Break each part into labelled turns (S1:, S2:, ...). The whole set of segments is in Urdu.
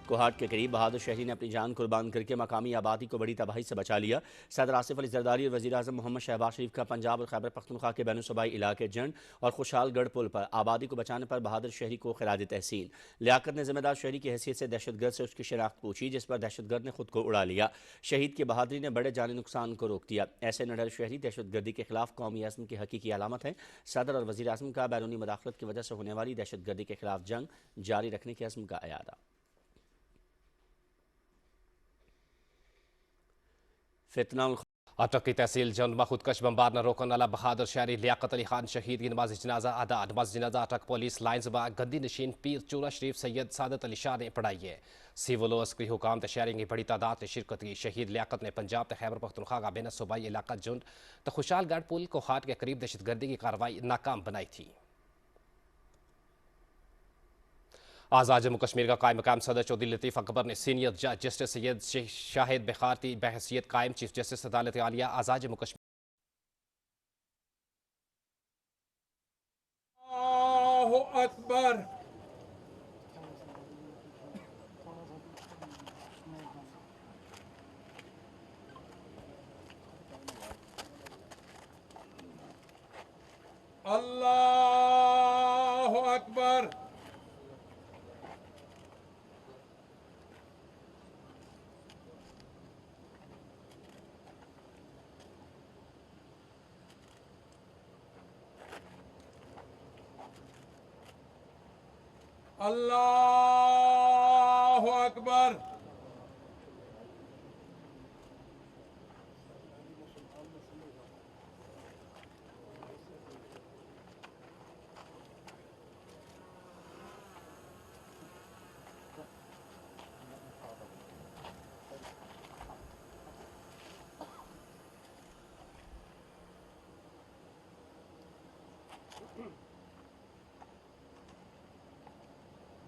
S1: کوہاٹ کے قریب بہادر شہری نے اپنی جان قربان کر کے مقامی آبادی کو بڑی تباہی سے بچا لیا۔ صدر آصف علی زرداری اور وزیر اعظم محمد شہباز شریف کا پنجاب اور خیبر پختونخوا کے بین الصوبائی علاقے جنڈ اور خوشحال گڑھ پل پر آبادی کو بچانے پر بہادر شہری کو خراج تحسین۔ لیاقت نے ذمہ دار شہری کی حیثیت سے دہشت گرد سے اس کی شناخت پوچھی، جس پر دہشت گرد نے خود کو اڑا لیا۔ شہید کی بہادری نے بڑے جانی نقصان کو روک دیا۔ ایسے نڈر شہری دہشت گردی کے خلاف قومی عزم کی حقیقی علامت ہے۔ صدر اور وزیر اعظم کا بیرونی مداخلت کی وجہ سے ہونے والی دہشت گردی کے خلاف جنگ جاری رکھنے کے عزم کا اعادہ۔ فتنہ
S2: اٹک کی تحصیل جنڈ میں خودکش بمبار نہ روکنے والا بہادر شہری لیاقت علی خان شہید کی نماز جنازہ ادا۔ نماز جنازہ اٹک پولیس لائنز میں گدی نشین پیر چورا شریف سید سعادت علی شاہ نے پڑھائی ہے۔ سیول و عسکری حکام تے شہریوں کی بڑی تعداد نے شرکت کی۔ شہید لیاقت نے پنجاب تے خیبر پختونخوا کا بین صوبائی علاقہ جنڈ تے خوشحال گڑھ پل کوہاٹ کے قریب دہشت گردی کی کارروائی ناکام بنائی تھی۔ آزاد جموں کشمیر کا قائم مقام صدر چودھری لطیف اکبر نے سینئر جج جسٹس سید شاہد بخارتی بحیثیت قائم چیف جسٹس عدالت عالیہ آزاد جموں کشمیر
S3: اللہ اکبر۔ اللہ اکبر۔ اللہ اکبر۔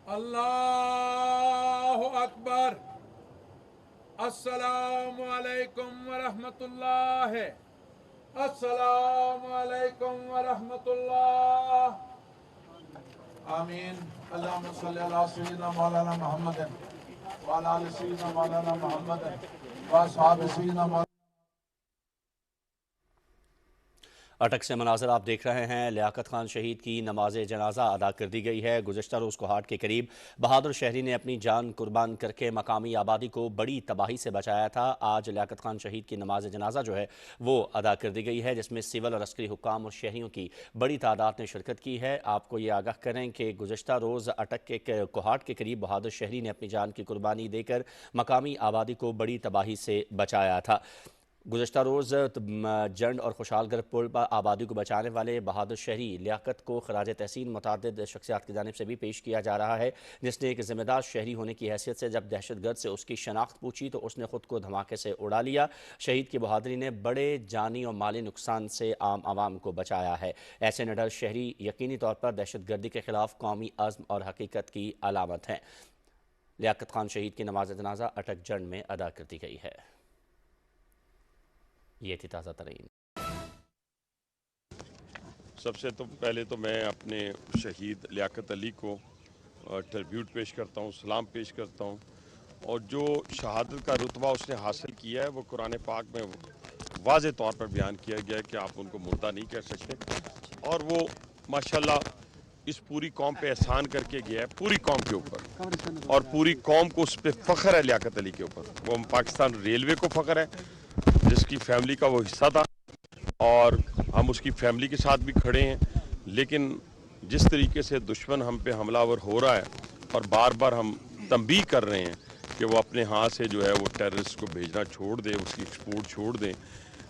S3: اللہ اکبر۔ السلام علیکم ورحمۃ اللہ۔ السلام علیکم ورحمۃ اللہ۔ آمین۔ اللہم صلی علی سیدنا مولانا محمد وعلی آل سیدنا مولانا محمد واصحاب سیدنا مولانا۔
S1: اٹک سے مناظر آپ دیکھ رہے ہیں۔ لیاقت خان شہید کی نماز جنازہ ادا کر دی گئی ہے۔ گزشتہ روز کوہاٹ کے قریب بہادر شہری نے اپنی جان قربان کر کے مقامی آبادی کو بڑی تباہی سے بچایا تھا۔ آج لیاقت خان شہید کی نماز جنازہ جو ہے وہ ادا کر دی گئی ہے، جس میں سول اور عسکری حکام اور شہریوں کی بڑی تعداد نے شرکت کی ہے۔ آپ کو یہ آگاہ کریں کہ گزشتہ روز اٹک کے کوہاٹ کے قریب بہادر شہری نے اپنی جان کی قربانی دے کر مقامی آبادی کو بڑی تباہی سے بچایا تھا۔ گزشتہ روز جنڈ اور خوشحال گڑھ پل پر آبادی کو بچانے والے بہادر شہری لیاقت کو خراج تحسین متعدد شخصیات کی جانب سے بھی پیش کیا جا رہا ہے، جس نے ایک ذمہ دار شہری ہونے کی حیثیت سے جب دہشت گرد سے اس کی شناخت پوچھی تو اس نے خود کو دھماکے سے اڑا لیا۔ شہید کی بہادری نے بڑے جانی اور مالی نقصان سے عام عوام کو بچایا ہے۔ ایسے نڈر شہری یقینی طور پر دہشت گردی کے خلاف قومی عزم اور حقیقت کی علامت ہیں۔ لیاقت خان شہید کی نماز جنازہ اٹک جنڈ میں ادا کر دی گئی ہے۔ یہ تھی تازہ ترین۔
S4: سب سے پہلے تو میں اپنے شہید لیاقت علی کو ٹربیوٹ پیش کرتا ہوں، سلام پیش کرتا ہوں، اور جو شہادت کا رتبہ اس نے حاصل کیا ہے وہ قرآن پاک میں واضح طور پر بیان کیا گیا ہے کہ آپ ان کو مردہ نہیں کہہ سکتے، اور وہ ماشاءاللہ اس پوری قوم پہ احسان کر کے گیا ہے، پوری قوم کے اوپر، اور پوری قوم کو اس پہ فخر ہے لیاقت علی کے اوپر۔ وہ پاکستان ریلوے کو فخر ہے جس کی فیملی کا وہ حصہ تھا، اور ہم اس کی فیملی کے ساتھ بھی کھڑے ہیں، لیکن جس طریقے سے دشمن ہم پہ حملہ آور ہو رہا ہے اور بار بار ہم تنبیہ کر رہے ہیں کہ وہ اپنے ہاں سے جو ہے وہ ٹیررسٹ کو بھیجنا چھوڑ دے، اس کی ایکسپورٹ چھوڑ دیں،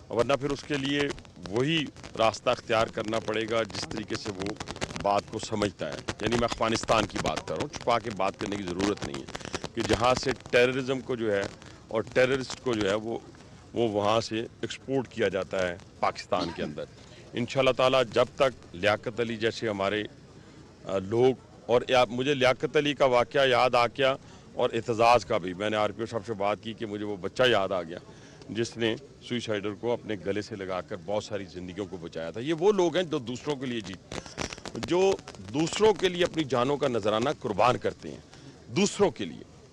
S4: ورنہ پھر اس کے لیے وہی راستہ اختیار کرنا پڑے گا جس طریقے سے وہ بات کو سمجھتا ہے۔ یعنی میں افغانستان کی بات کر رہا ہوں، چھپا کے بات کرنے کی ضرورت نہیں ہے کہ جہاں سے ٹیررزم کو جو ہے اور ٹیررسٹ کو جو ہے وہ وہاں سے ایکسپورٹ کیا جاتا ہے پاکستان کے اندر۔ انشاءاللہ تعالیٰ جب تک لیاقت علی جیسے ہمارے لوگ، اور مجھے لیاقت علی کا واقعہ یاد آ گیا اور اعتزاز کا بھی، میں نے آر پی او صاحب سے بات کی کہ مجھے وہ بچہ یاد آ گیا جس نے سوئسائڈر کو اپنے گلے سے لگا کر بہت ساری زندگیوں کو بچایا تھا۔ یہ وہ لوگ ہیں جو دوسروں کے لیے جو دوسروں کے لیے اپنی جانوں کا نذرانہ قربان کرتے ہیں، دوسروں کے لیے،